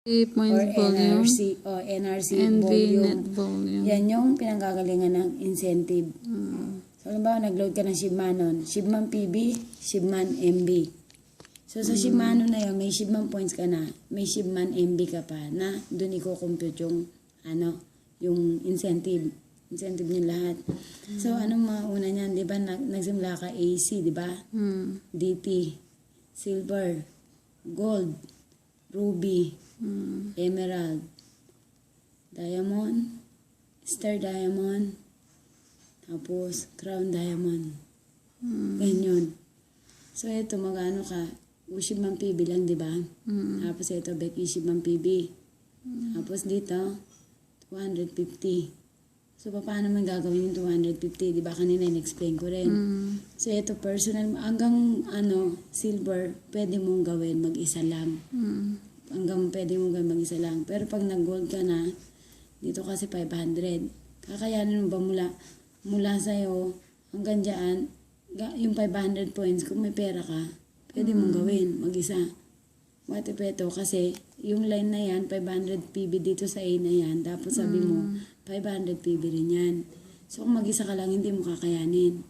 Or points volume, NRC NV volume. net volume. Yan yung pinanggagalingan ng incentive. So, halimbawa, nag-load ka ng Shibmanon. Shibman PB, Shibman MB. So, sa Shibmanon na yun, may Shibman points ka na. May Shibman MB ka pa na doon i-compute yung, yung incentive. Incentive niyo lahat. So, anong mauna niyan? Di ba, nagsimula ka AC, di ba? DT, Silver, Gold, Ruby, Emerald, Diamond, Star Diamond, tapos Crown Diamond. Ganyan. So, ito, magano ka? Shibman PB lang, di ba? Tapos ito, Becky Shibman PB. Tapos dito, 250. So, paano man gagawin yung 250? Di ba kanina in-explain ko rin. So, ito personal, hanggang silver, pwede mong gawin mag-isa lang. Hanggang pwede mong gawin mag-isa lang. Pero pag nag-gold ka na, dito kasi 500. Kakayanin mo ba mula sa'yo, hanggang dyan, yung 500 points, kung may pera ka, pwede mong gawin mag-isa. What if ito? Kasi yung line na yan, 500 PB dito sa A na yan. Tapos sabi mo, 500 PB rin yan. So kung mag-isa ka lang, hindi mo kakayanin.